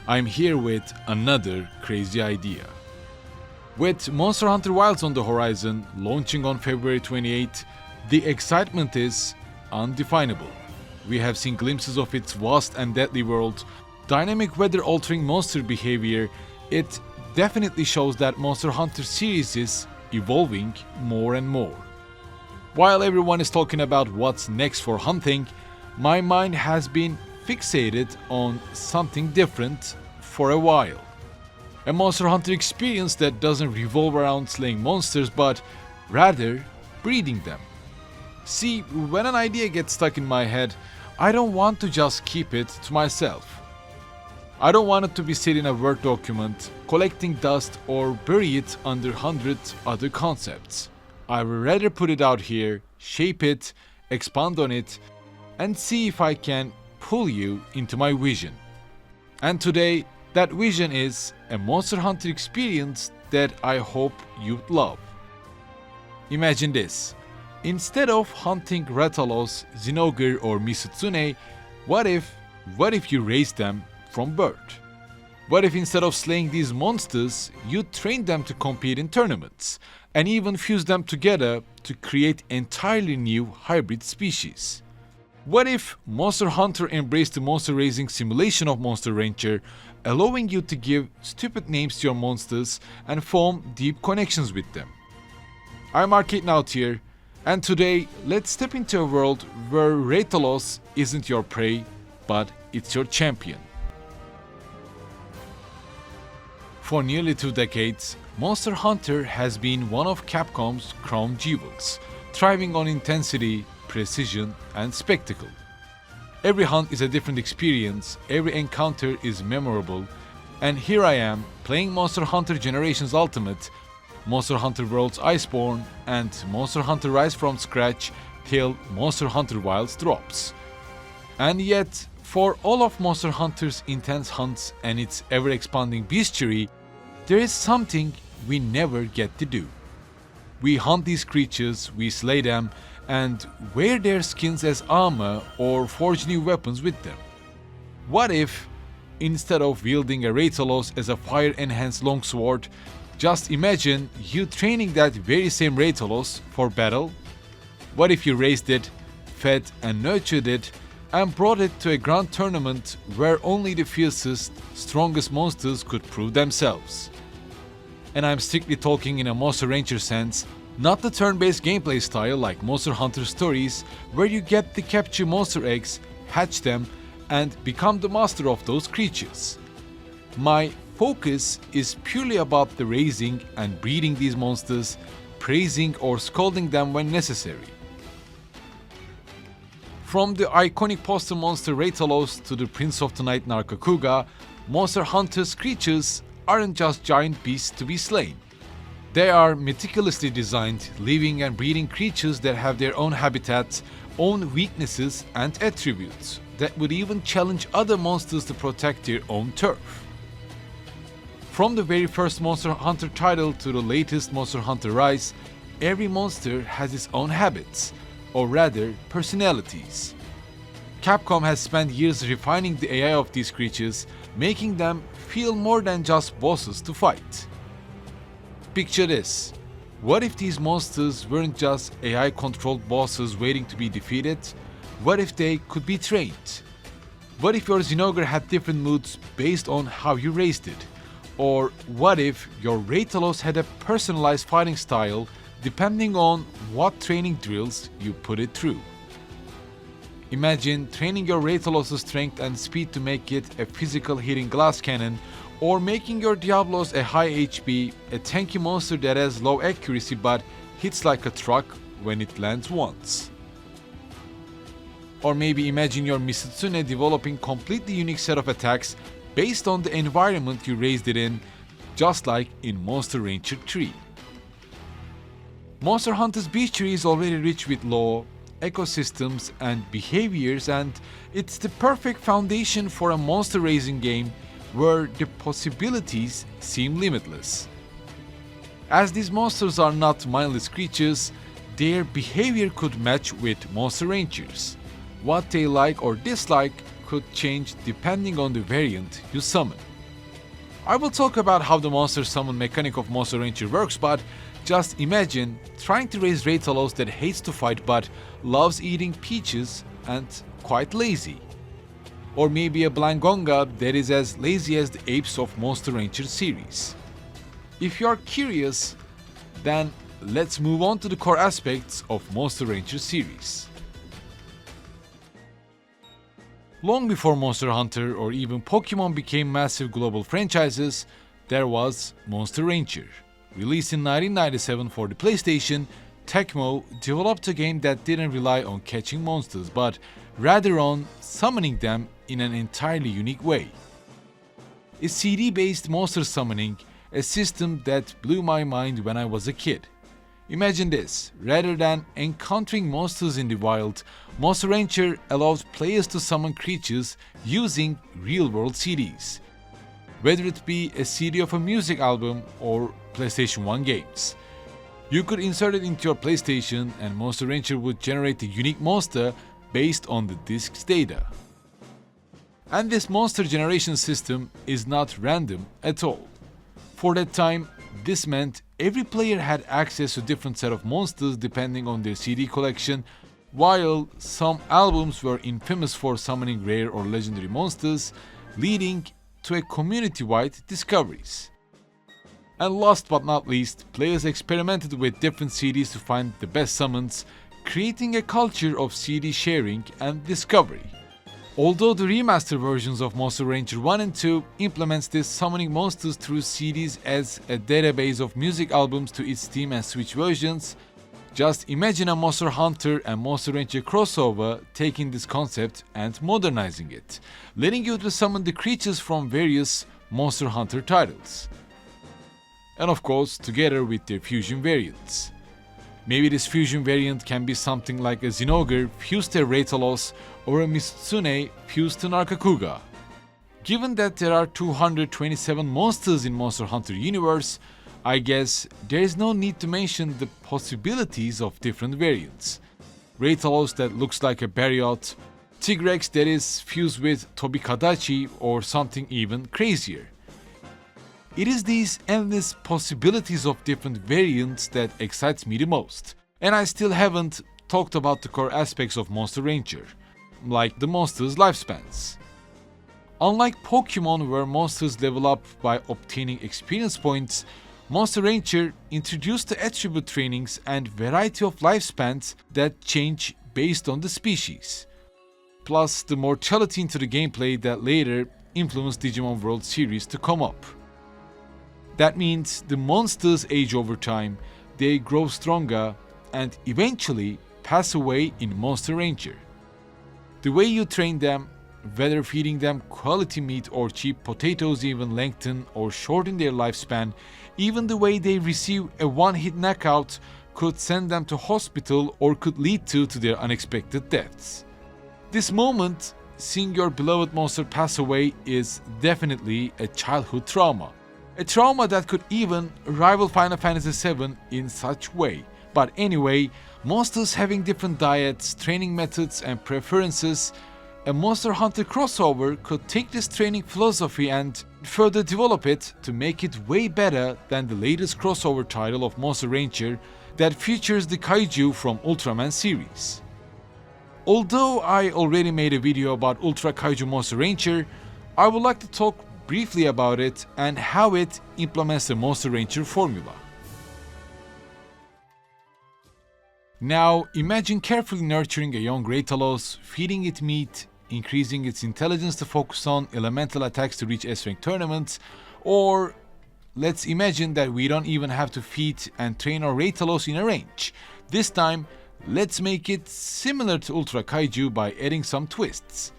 I'm here with another crazy idea. With Monster Hunter Wilds on the horizon, launching on February 28, the excitement is undefinable. We have seen glimpses of its vast and deadly world, dynamic weather-altering monster behavior. It definitely shows that Monster Hunter series is evolving more and more. While everyone is talking about what's next for hunting, my mind has been fixated on something different for a while. A Monster Hunter experience that doesn't revolve around slaying monsters, but rather breeding them. See, when an idea gets stuck in my head, I don't want to just keep it to myself. I don't want it to be sit in a Word document, collecting dust, or bury it under 100 other concepts. I would rather put it out here, shape it, expand on it, and see if I can pull you into my vision. And today, that vision is a Monster Hunter experience that I hope you'd love. Imagine this. Instead of hunting Rathalos, Zinogre or Mizutsune, what if you raised them from birth? What if instead of slaying these monsters, you trained them to compete in tournaments, and even fuse them together to create entirely new hybrid species? What if Monster Hunter embraced the monster raising simulation of Monster Rancher, allowing you to give stupid names to your monsters and form deep connections with them? I'm Arcadenaut here, and today let's step into a world where Rathalos isn't your prey, but it's your champion. For nearly 2 decades, Monster Hunter has been one of Capcom's crown jewels, thriving on intensity, precision, and spectacle. Every hunt is a different experience, every encounter is memorable, and here I am playing Monster Hunter Generations Ultimate, Monster Hunter Worlds Iceborne, and Monster Hunter Rise from scratch till Monster Hunter Wilds drops. And yet, for all of Monster Hunter's intense hunts and its ever-expanding bestiary, there is something we never get to do. We hunt these creatures, we slay them, and wear their skins as armor or forge new weapons with them. What if, instead of wielding a Rathalos as a fire-enhanced longsword, just imagine you training that very same Rathalos for battle? What if you raised it, fed and nurtured it, and brought it to a grand tournament where only the fiercest, strongest monsters could prove themselves? And I'm strictly talking in a Monster Rancher sense, not the turn-based gameplay style like Monster Hunter Stories, where you get to capture monster eggs, hatch them, and become the master of those creatures. My focus is purely about the raising and breeding these monsters, praising or scolding them when necessary. From the iconic poster monster Rathalos to the Prince of the Night Nargacuga, Monster Hunter's creatures aren't just giant beasts to be slain. They are meticulously designed, living and breeding creatures that have their own habitats, own weaknesses and attributes, that would even challenge other monsters to protect their own turf. From the very first Monster Hunter title to the latest Monster Hunter Rise, every monster has its own habits, or rather personalities. Capcom has spent years refining the AI of these creatures, making them feel more than just bosses to fight. Picture this. What if these monsters weren't just AI-controlled bosses waiting to be defeated? What if they could be trained? What if your Zinogre had different moods based on how you raised it? Or what if your Rathalos had a personalized fighting style depending on what training drills you put it through? Imagine training your Rathalos' strength and speed to make it a physical hitting glass cannon, or making your Diablos a high HP, a tanky monster that has low accuracy but hits like a truck when it lands once. Or maybe imagine your Mizutsune developing completely unique set of attacks based on the environment you raised it in, just like in Monster Rancher 3. Monster Hunter's bestiary is already rich with lore, ecosystems and behaviors, and it's the perfect foundation for a monster raising game where the possibilities seem limitless. As these monsters are not mindless creatures, their behavior could match with Monster Rangers. What they like or dislike could change depending on the variant you summon. I will talk about how the monster summon mechanic of Monster Rancher works, but just imagine trying to raise Rathalos that hates to fight but loves eating peaches and quite lazy. Or maybe a Blangonga that is as lazy as the apes of Monster Rancher series. If you are curious, then let's move on to the core aspects of Monster Rancher series. Long before Monster Hunter or even Pokemon became massive global franchises, there was Monster Rancher. Released in 1997 for the PlayStation, Tecmo developed a game that didn't rely on catching monsters, but rather on summoning them in an entirely unique way. A CD-based monster summoning, a system that blew my mind when I was a kid. Imagine this, rather than encountering monsters in the wild, Monster Rancher allowed players to summon creatures using real-world CDs. Whether it be a CD of a music album or PlayStation 1 games. You could insert it into your PlayStation and Monster Rancher would generate a unique monster based on the disk's data. And this monster generation system is not random at all. For that time, this meant every player had access to a different set of monsters depending on their CD collection, while some albums were infamous for summoning rare or legendary monsters, leading to a community-wide discoveries. And last but not least, players experimented with different CDs to find the best summons, creating a culture of CD sharing and discovery. Although the remaster versions of Monster Rancher 1 and 2 implements this summoning monsters through CDs as a database of music albums to its Steam and Switch versions, just imagine a Monster Hunter and Monster Rancher crossover taking this concept and modernizing it, letting you to summon the creatures from various Monster Hunter titles. And of course, together with their fusion variants. Maybe this fusion variant can be something like a Zinogre fused to a Rathalos or a Mizutsune fused to an Arcadenaut. Given that there are 227 monsters in Monster Hunter universe, I guess there is no need to mention the possibilities of different variants. Rathalos that looks like a Barriot, Tigrex that is fused with Tobikadachi or something even crazier. It is these endless possibilities of different variants that excites me the most. And I still haven't talked about the core aspects of Monster Rancher, like the monsters' lifespans. Unlike Pokemon where monsters level up by obtaining experience points, Monster Rancher introduced the attribute trainings and variety of lifespans that change based on the species. Plus the mortality into the gameplay that later influenced Digimon World series to come up. That means the monsters age over time, they grow stronger, and eventually pass away in Monster Rancher. The way you train them, whether feeding them quality meat or cheap potatoes even lengthen or shorten their lifespan, even the way they receive a one-hit knockout could send them to hospital or could lead to their unexpected deaths. This moment, seeing your beloved monster pass away, is definitely a childhood trauma. A trauma that could even rival Final Fantasy VII in such way. But anyway, monsters having different diets, training methods and preferences, a Monster Hunter crossover could take this training philosophy and further develop it to make it way better than the latest crossover title of Monster Rancher that features the Kaiju from Ultraman series. Although I already made a video about Ultra Kaiju Monster Rancher, I would like to talk briefly about it and how it implements the Monster Rancher formula. Now imagine carefully nurturing a young Rathalos, feeding it meat, increasing its intelligence to focus on elemental attacks to reach S-rank tournaments, or let's imagine that we don't even have to feed and train our Rathalos in a range. This time, let's make it similar to Ultra Kaiju by adding some twists.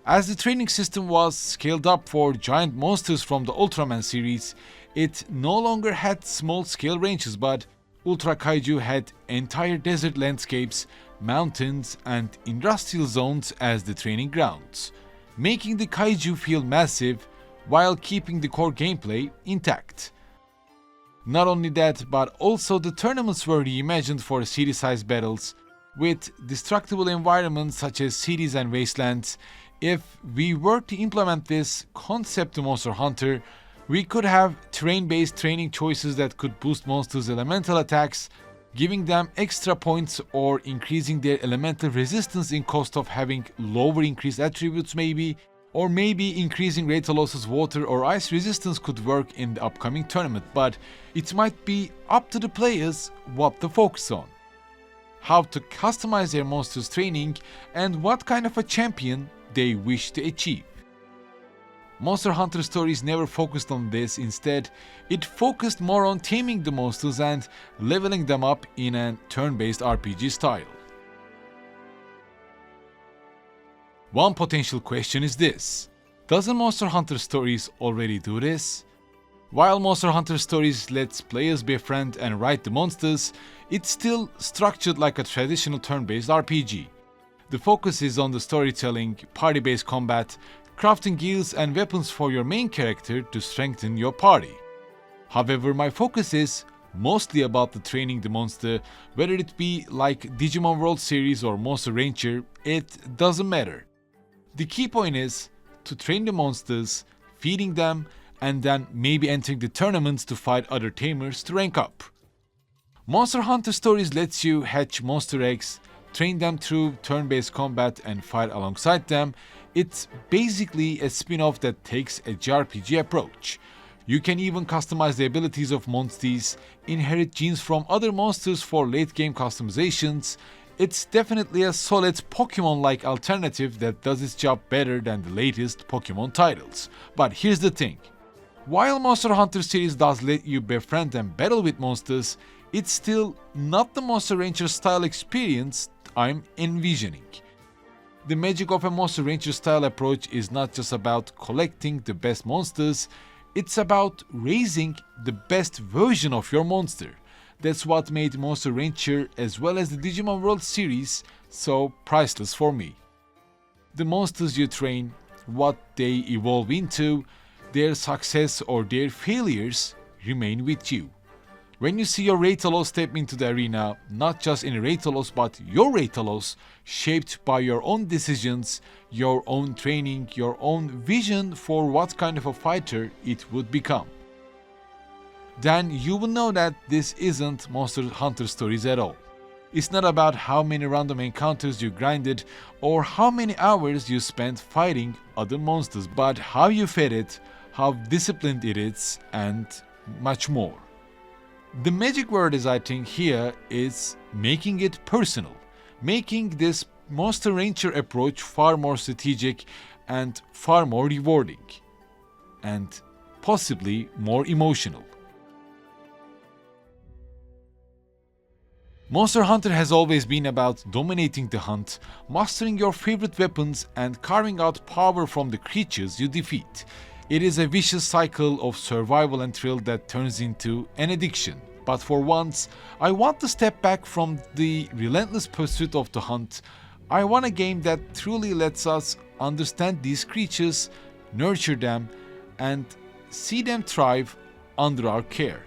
As the training system was scaled up for giant monsters from the Ultraman series, it no longer had small scale ranges, but Ultra Kaiju had entire desert landscapes, mountains and industrial zones as the training grounds, making the Kaiju feel massive while keeping the core gameplay intact. Not only that, but also the tournaments were reimagined for city-sized battles, with destructible environments such as cities and wastelands, If we were to implement this concept to Monster Hunter, we could have terrain-based training choices that could boost monsters' elemental attacks, giving them extra points or increasing their elemental resistance in cost of having lower increased attributes maybe, or maybe increasing Rathalos' water or ice resistance could work in the upcoming tournament, but it might be up to the players what to focus on, how to customize their monsters' training, and what kind of a champion they wish to achieve. Monster Hunter Stories never focused on this. Instead, it focused more on taming the monsters and leveling them up in a turn-based RPG style. One potential question is this: doesn't Monster Hunter Stories already do this? While Monster Hunter Stories lets players befriend and ride the monsters, it's still structured like a traditional turn-based RPG. The focus is on the storytelling, party-based combat, crafting gears and weapons for your main character to strengthen your party. However, my focus is mostly about the training the monster, whether it be like Digimon World Series or Monster Rancher, it doesn't matter. The key point is to train the monsters, feeding them, and then maybe entering the tournaments to fight other tamers to rank up. Monster Hunter Stories lets you hatch monster eggs, train them through turn-based combat and fight alongside them. It's basically a spin-off that takes a JRPG approach. You can even customize the abilities of monsters, inherit genes from other monsters for late-game customizations. It's definitely a solid Pokemon-like alternative that does its job better than the latest Pokemon titles. But here's the thing. While Monster Hunter series does let you befriend and battle with monsters, it's still not the Monster Rancher style experience I'm envisioning. The magic of a Monster Rancher style approach is not just about collecting the best monsters, it's about raising the best version of your monster. That's what made Monster Rancher as well as the Digimon World series so priceless for me. The monsters you train, what they evolve into, their success or their failures remain with you. When you see your Rathalos step into the arena, not just in Rathalos but your Rathalos, shaped by your own decisions, your own training, your own vision for what kind of a fighter it would become, then you will know that this isn't Monster Hunter Stories at all. It's not about how many random encounters you grinded or how many hours you spent fighting other monsters, but how you fed it, how disciplined it is, and much more. The magic word is, I think, here is making it personal, making this Monster Rancher approach far more strategic and far more rewarding, and possibly more emotional. Monster Hunter has always been about dominating the hunt, mastering your favorite weapons, and carving out power from the creatures you defeat. It is a vicious cycle of survival and thrill that turns into an addiction. But for once, I want to step back from the relentless pursuit of the hunt. I want a game that truly lets us understand these creatures, nurture them, and see them thrive under our care.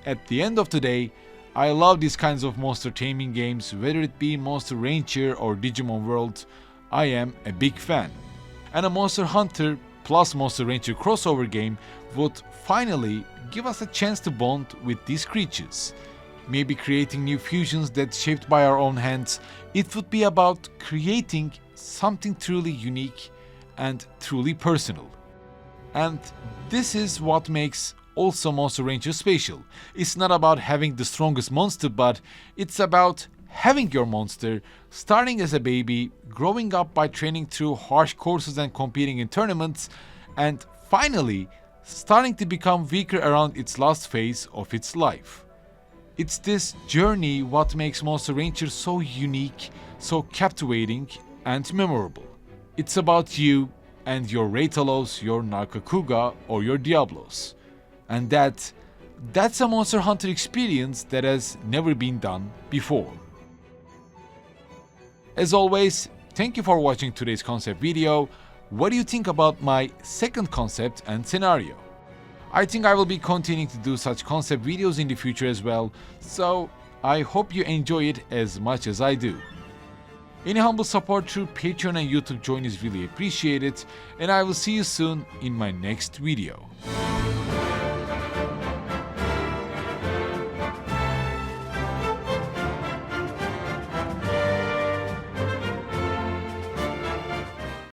At the end of the day, I love these kinds of monster taming games, whether it be Monster Rancher or Digimon World. I am a big fan. And a Monster Hunter plus Monster Rancher crossover game would finally give us a chance to bond with these creatures. Maybe creating new fusions that's shaped by our own hands. It would be about creating something truly unique and truly personal. And this is what makes also Monster Rancher special. It's not about having the strongest monster, but it's about having your monster, starting as a baby, growing up by training through harsh courses and competing in tournaments, and finally starting to become weaker around its last phase of its life. It's this journey what makes Monster Rancher so unique, so captivating and memorable. It's about you and your Rathalos, your Nargacuga or your Diablos. And that's a Monster Hunter experience that has never been done before. As always, thank you for watching today's concept video. What do you think about my second concept and scenario? I think I will be continuing to do such concept videos in the future as well, so I hope you enjoy it as much as I do. Any humble support through Patreon and YouTube join is really appreciated, and I will see you soon in my next video.